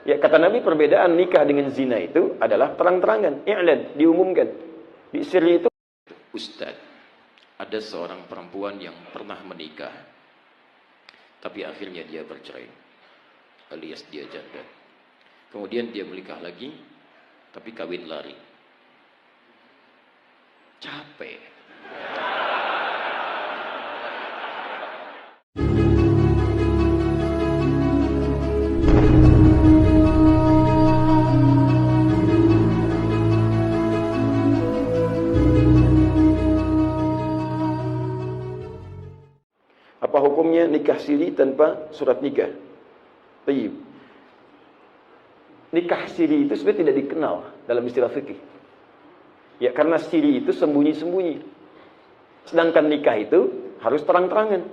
Ya, kata Nabi perbedaan nikah dengan zina itu adalah terang-terangan, i'lan, diumumkan. Di sirri itu, Ustaz, ada seorang perempuan yang pernah menikah, tapi akhirnya dia bercerai, alias dia janda. Kemudian dia menikah lagi, tapi kawin lari. Capek. apa hukumnya nikah siri tanpa surat nikah? Tayyib. Nikah siri itu sebenarnya tidak dikenal dalam istilah fikih. Ya, karena siri itu sembunyi-sembunyi. Sedangkan nikah itu harus terang-terangan.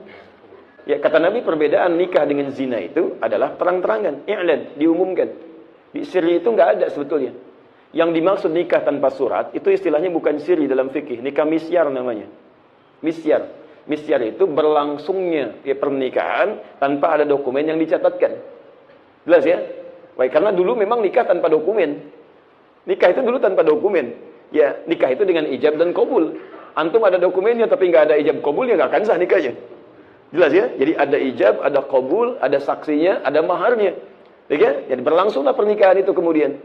Ya, kata Nabi perbedaan nikah dengan zina itu adalah terang-terangan, i'lan, diumumkan. Di siri itu nggak ada sebetulnya. Yang dimaksud nikah tanpa surat itu istilahnya bukan siri dalam fikih, nikah misyar namanya. Misyar. Misyar itu berlangsungnya ya, pernikahan tanpa ada dokumen yang dicatatkan. Jelas ya? Baik, karena dulu memang nikah tanpa dokumen. Nikah itu dulu tanpa dokumen. Ya, nikah itu dengan ijab dan qabul. Antum ada dokumennya tapi nggak ada ijab qabul, ya nggak akan sah nikahnya. Jelas ya? Jadi ada ijab, ada qabul, ada saksinya, ada maharnya. Ya? Jadi berlangsunglah pernikahan itu kemudian.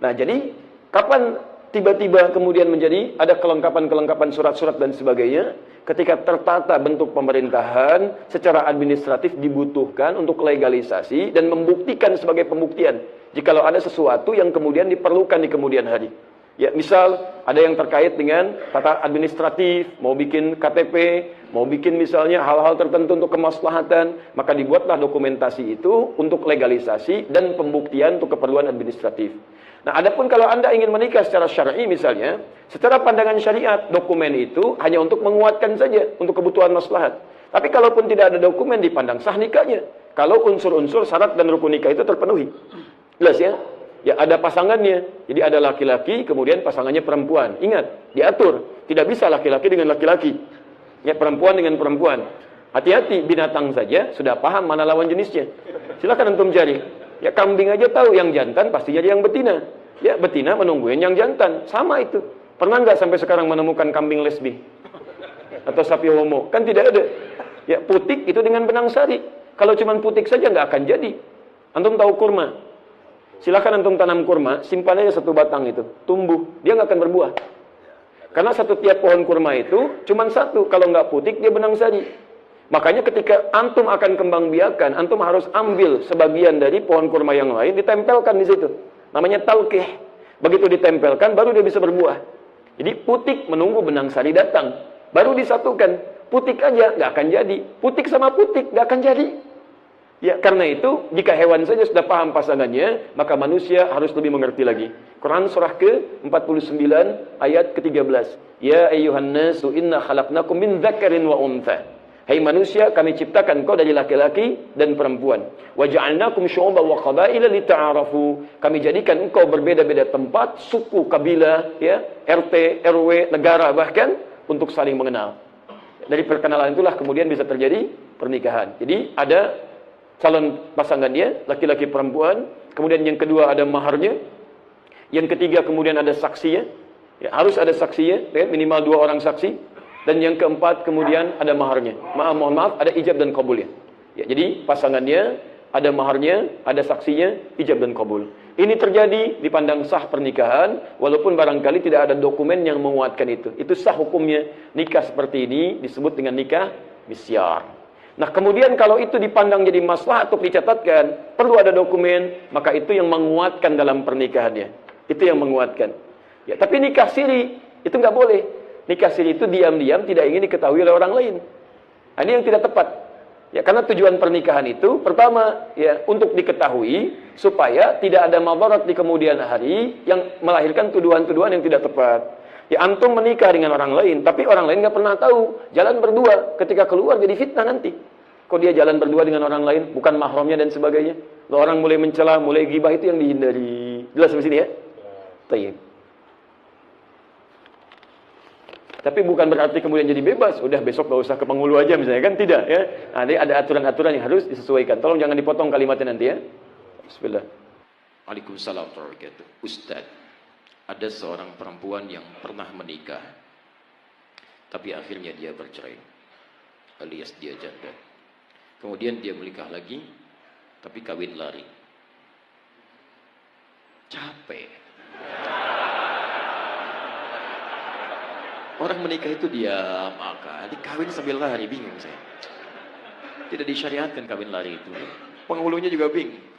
Nah, jadi kapan tiba-tiba kemudian menjadi ada kelengkapan-kelengkapan surat-surat dan sebagainya? Ketika tertata bentuk pemerintahan secara administratif dibutuhkan untuk legalisasi dan membuktikan sebagai pembuktian jikalau ada sesuatu yang kemudian diperlukan di kemudian hari. Ya, misal ada yang terkait dengan tata administratif, mau bikin KTP, mau bikin misalnya hal-hal tertentu untuk kemaslahatan, maka dibuatlah dokumentasi itu untuk legalisasi dan pembuktian untuk keperluan administratif. Nah, adapun kalau Anda ingin menikah secara syar'i misalnya, secara pandangan syariat, dokumen itu hanya untuk menguatkan saja, untuk kebutuhan maslahat. Tapi kalaupun tidak ada dokumen, dipandang sah nikahnya. Kalau unsur-unsur syarat dan rukun nikah itu terpenuhi. Jelas ya? Ya, ada pasangannya. Jadi ada laki-laki, kemudian pasangannya perempuan. Ingat, diatur. Tidak bisa laki-laki dengan laki-laki. Ya, perempuan dengan perempuan. Hati-hati, binatang saja sudah paham mana lawan jenisnya. Silakan antum cari. Ya, kambing aja tahu yang jantan pasti jadi yang betina. Ya, betina menungguin yang jantan. Sama itu. Pernah nggak sampai sekarang menemukan kambing lesbi? Atau sapi homo? Kan tidak ada. Ya, putik itu dengan benang sari. Kalau cuma putik saja nggak akan jadi. Antum tahu kurma? Silakan antum tanam kurma, simpan aja satu batang itu. Tumbuh. Dia nggak akan berbuah. Karena satu tiap pohon kurma itu cuma satu. Kalau nggak putik, dia benang sari. Makanya ketika antum akan kembang biakan, antum harus ambil sebagian dari pohon kurma yang lain, ditempelkan di situ. Namanya talqih. Begitu ditempelkan, baru dia bisa berbuah. Jadi putik menunggu benang sari datang. Baru disatukan. Putik aja, nggak akan jadi. Putik sama putik, nggak akan jadi. Ya, karena itu, jika hewan saja sudah paham pasangannya, maka manusia harus lebih mengerti lagi. Quran surah ke-49, ayat ke-13. Ya ayyuhan nasu inna khalaqnakum min dzakarin wa untha. Hai manusia, kami ciptakan kau dari laki-laki dan perempuan. Wa ja'alnakum syu'uban wa qabaila lita'arafu. Kami jadikan engkau berbeda-beda tempat, suku, kabilah, ya, RT, RW, negara bahkan untuk saling mengenal. Dari perkenalan itulah kemudian bisa terjadi pernikahan. Jadi ada calon pasangannya, laki-laki perempuan, kemudian yang kedua ada maharnya, yang ketiga kemudian ada saksinya, ya, harus ada saksinya, ya, minimal 2 orang saksi, dan yang keempat kemudian ada maharnya. Mohon maaf, ada ijab dan kabulnya. Ya, jadi pasangannya, ada maharnya, ada saksinya, ijab dan kabul. Ini terjadi dipandang sah pernikahan, walaupun barangkali tidak ada dokumen yang menguatkan itu. Itu sah hukumnya. Nikah seperti ini disebut dengan nikah misyar. Nah, kemudian kalau itu dipandang jadi maslahat untuk dicatatkan, perlu ada dokumen, maka itu yang menguatkan dalam pernikahannya. Itu yang menguatkan. Ya, tapi nikah siri itu nggak boleh. Nikah siri itu diam-diam tidak ingin diketahui oleh orang lain. Nah, ini yang tidak tepat. Ya, karena tujuan pernikahan itu pertama ya untuk diketahui supaya tidak ada madarat di kemudian hari yang melahirkan tuduhan-tuduhan yang tidak tepat. Ya, antum menikah dengan orang lain, tapi orang lain nggak pernah tahu. Jalan berdua, ketika keluar jadi fitnah nanti. Kok dia jalan berdua dengan orang lain, bukan mahramnya dan sebagainya. Lalu orang mulai mencela, mulai gibah, itu yang dihindari. Jelas di sini ya? Tayyib. Tapi bukan berarti kemudian jadi bebas. Udah besok nggak usah ke penghulu aja misalnya, kan tidak ya. Nah, ada aturan-aturan yang harus disesuaikan. Tolong jangan dipotong kalimatnya nanti ya. Bismillah. Waalaikumsalam warahmatullahi wabarakatuh. Ustaz, ada seorang perempuan yang pernah menikah, tapi akhirnya dia bercerai, alias dia janda. Kemudian dia menikah lagi, tapi kawin lari. Capek. Orang menikah itu diam, maka dikawin sambil lari, bingung saya. Tidak disyariatkan kawin lari itu. Penghulunya juga bingung.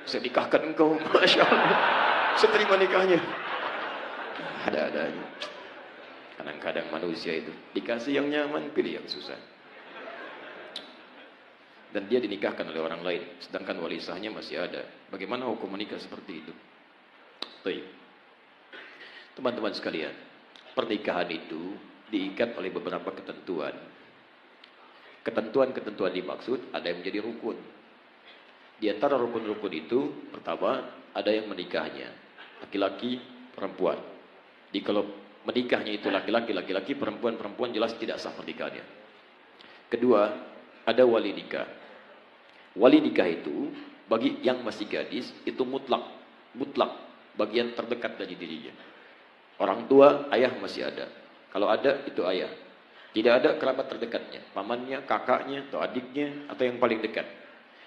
Saya nikahkan engkau, Masya Allah. Saya terima nikahnya. Ada-ada aja. Kadang-kadang manusia itu dikasih yang nyaman, pilih yang susah. Dan dia dinikahkan oleh orang lain, sedangkan wali sahnya masih ada. Bagaimana hukum menikah seperti itu? Baik. Teman-teman sekalian, pernikahan itu diikat oleh beberapa ketentuan. Ketentuan-ketentuan dimaksud ada yang menjadi rukun. Di antara rukun-rukun itu, pertama, ada yang menikahnya, laki-laki, perempuan. Di kalau menikahnya itu laki-laki, perempuan jelas tidak sah pernikahannya. Kedua, ada wali nikah. Wali nikah itu, bagi yang masih gadis, itu mutlak, bagian terdekat dari dirinya. Orang tua, ayah masih ada. Kalau ada, itu ayah. Tidak ada kerabat terdekatnya, pamannya, kakaknya, atau adiknya, atau yang paling dekat.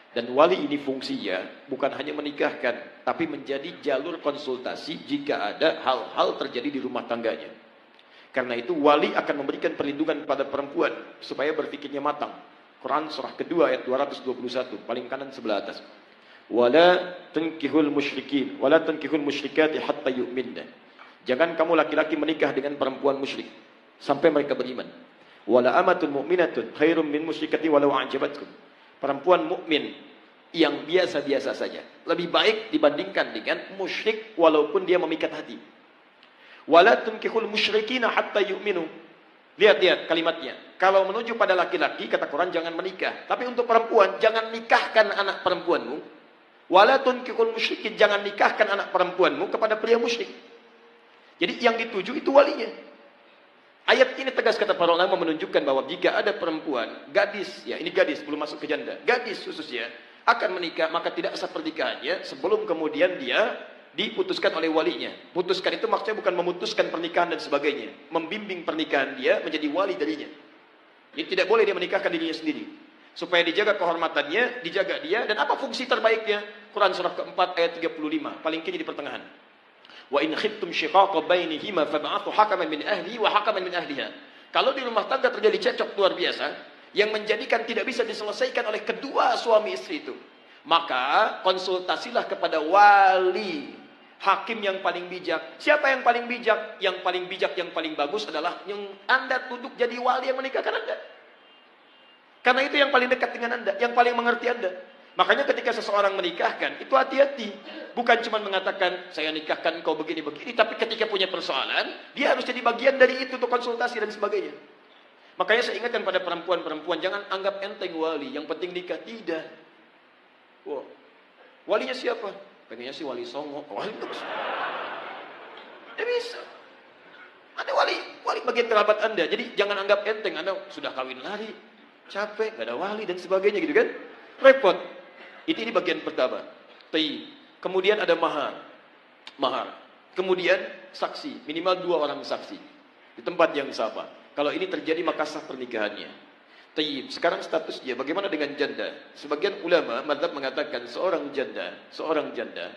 Dan wali ini fungsinya bukan hanya menikahkan, tapi menjadi jalur konsultasi jika ada hal-hal terjadi di rumah tangganya. Karena itu wali akan memberikan perlindungan pada perempuan supaya berpikirnya matang. Quran surah kedua ayat 221, paling kanan sebelah atas. Wala tunkihul musyrikin, wala tunkihul musyrikati hatta yu'minna. Jangan kamu laki-laki menikah dengan perempuan musyrik sampai mereka beriman. Wala amatun mu'minatun khairum min musyrikati walau a'jabatkum. Perempuan mukmin yang biasa-biasa saja lebih baik dibandingkan dengan musyrik walaupun dia memikat hati. Wala tunkihul musyrikina hatta yu'minu. Lihat kalimatnya. Kalau menuju pada laki-laki, kata Quran, jangan menikah. Tapi untuk perempuan, jangan nikahkan anak perempuanmu. Wala tunkihul musyrikin, jangan nikahkan anak perempuanmu kepada pria musyrik. Jadi yang dituju itu walinya. Ayat ini tegas kata para ulama menunjukkan bahwa jika ada perempuan, gadis, ya ini gadis, belum masuk ke janda, gadis khususnya, akan menikah, maka tidak sah pernikahannya sebelum kemudian dia diputuskan oleh walinya. Putuskan itu maksudnya bukan memutuskan pernikahan dan sebagainya. Membimbing pernikahan dia menjadi wali darinya. Jadi tidak boleh dia menikahkan dirinya sendiri. Supaya dijaga kehormatannya, dijaga dia, dan apa fungsi terbaiknya? Quran surah keempat ayat 35, paling kini di pertengahan. Wa in khiftum shiqaqa bainihima fab'athu hakaman min ahli wa hakaman min ahliha. Kalau di rumah tangga terjadi cekcok luar biasa yang menjadikan tidak bisa diselesaikan oleh kedua suami istri itu, maka konsultasilah kepada wali, hakim yang paling bijak. Siapa yang paling bijak? Yang paling bijak, yang paling bagus adalah yang Anda tunduk jadi wali yang menikahkan Anda. Karena itu yang paling dekat dengan Anda, yang paling mengerti Anda. Makanya ketika seseorang menikahkan, itu hati-hati. Bukan cuma mengatakan, saya nikahkan kau begini-begini. Tapi ketika punya persoalan, dia harus jadi bagian dari itu untuk konsultasi dan sebagainya. Makanya saya ingatkan pada perempuan-perempuan, jangan anggap enteng wali. Yang penting nikah. Tidak. Wow. Walinya siapa? Pengennya sih wali songo. Wali itu tidak bisa. Ada wali bagian kerabat Anda. Jadi jangan anggap enteng. Anda sudah kawin lari, capek, gak ada wali dan sebagainya gitu kan. Repot. Ini bagian pertama. Kemudian ada mahar. Kemudian saksi. Minimal 2 orang saksi. Di tempat yang sama. Kalau ini terjadi maka sah pernikahannya. Sekarang statusnya bagaimana dengan janda? Sebagian ulama mazhab mengatakan seorang janda,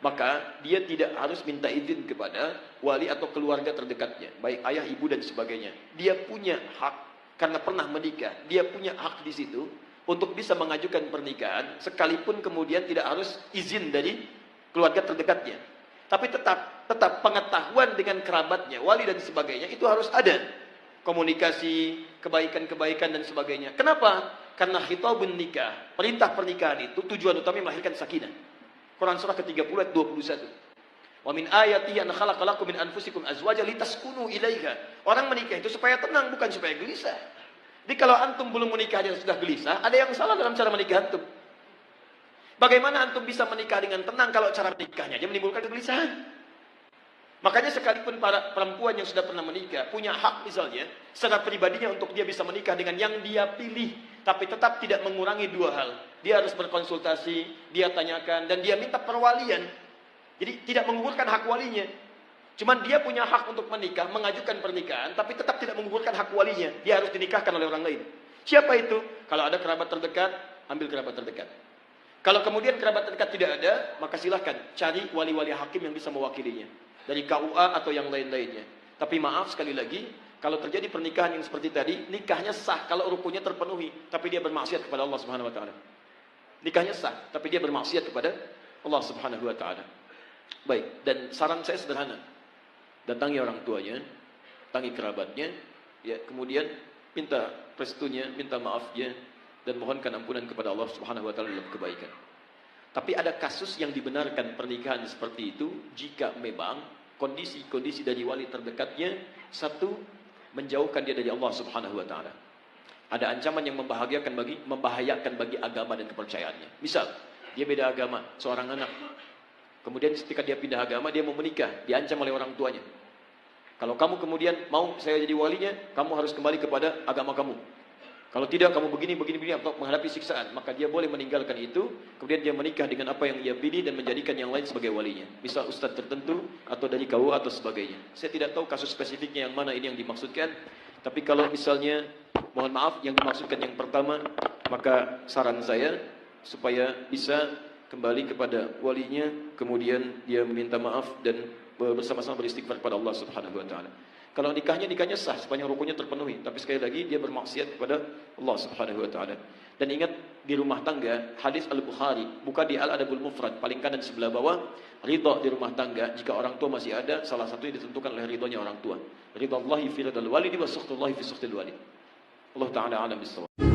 maka dia tidak harus minta izin kepada wali atau keluarga terdekatnya. Baik ayah, ibu dan sebagainya. Dia punya hak karena pernah menikah. Dia punya hak di situ untuk bisa mengajukan pernikahan, sekalipun kemudian tidak harus izin dari keluarga terdekatnya. Tapi tetap pengetahuan dengan kerabatnya, wali dan sebagainya, itu harus ada. Komunikasi, kebaikan-kebaikan dan sebagainya. Kenapa? Karena khitabun nikah, perintah pernikahan itu tujuan utama melahirkan sakinah. Quran surah ke-30 ayat 21. Wa min ayatihi an khalaqa lakum min anfusikum azwajan litaskunu ilaiha. Orang menikah itu supaya tenang, bukan supaya gelisah. Jadi kalau antum belum menikah dan sudah gelisah, ada yang salah dalam cara menikah antum. Bagaimana antum bisa menikah dengan tenang kalau cara menikahnya aja menimbulkan kegelisahan? Makanya sekalipun para perempuan yang sudah pernah menikah punya hak misalnya secara pribadinya untuk dia bisa menikah dengan yang dia pilih, tapi tetap tidak mengurangi 2 hal. dia harus berkonsultasi, dia tanyakan, dan dia minta perwalian. Jadi tidak menggugurkan hak walinya. Cuman dia punya hak untuk menikah, mengajukan pernikahan, tapi tetap tidak menggugurkan hak walinya. Dia harus dinikahkan oleh orang lain. Siapa itu? Kalau ada kerabat terdekat, ambil kerabat terdekat. Kalau kemudian kerabat terdekat tidak ada, maka silahkan cari wali-wali hakim yang bisa mewakilinya. Dari KUA atau yang lain-lainnya. Tapi maaf sekali lagi, kalau terjadi pernikahan yang seperti tadi, nikahnya sah kalau rukunnya terpenuhi, tapi dia bermaksiat kepada Allah Subhanahu wa taala. Nikahnya sah, tapi dia bermaksiat kepada Allah Subhanahu wa taala. Baik, dan saran saya sederhana. Datangi orang tuanya, datangi kerabatnya, ya, kemudian minta restunya, minta maafnya, dan mohonkan ampunan kepada Allah Subhanahu wa taala dalam kebaikan. Tapi ada kasus yang dibenarkan pernikahan seperti itu jika memang kondisi-kondisi dari wali terdekatnya, satu, menjauhkan dia dari Allah Subhanahu wa taala. Ada ancaman yang membahayakan bagi agama dan kepercayaannya. Misal, dia beda agama, seorang anak. Kemudian ketika dia pindah agama, dia mau menikah, diancam oleh orang tuanya. Kalau kamu kemudian mau saya jadi walinya, kamu harus kembali kepada agama kamu. Kalau tidak, kamu begini, atau menghadapi siksaan. Maka dia boleh meninggalkan itu, kemudian dia menikah dengan apa yang ia pilih dan menjadikan yang lain sebagai walinya. Misal ustadz tertentu, atau dari KUA atau sebagainya. Saya tidak tahu kasus spesifiknya yang mana ini yang dimaksudkan. Tapi kalau misalnya, mohon maaf, yang dimaksudkan yang pertama, maka saran saya, supaya bisa kembali kepada walinya, kemudian dia meminta maaf dan bersama-sama beristighfar kepada Allah Subhanahu wa taala. Kalau nikahnya sah sepanjang rukunnya terpenuhi, tapi sekali lagi dia bermaksiat kepada Allah Subhanahu wa taala. Dan ingat, di rumah tangga, hadis Al-Bukhari, buka di Al-Adabul Mufrad, paling kanan sebelah bawah, ridha di rumah tangga jika orang tua masih ada, salah satunya ditentukan oleh ridhonya orang tua. Ridhallahi fi ridhal walidi wa sukhtullahi fi sukhtil walid. Allah taala alam bisawab.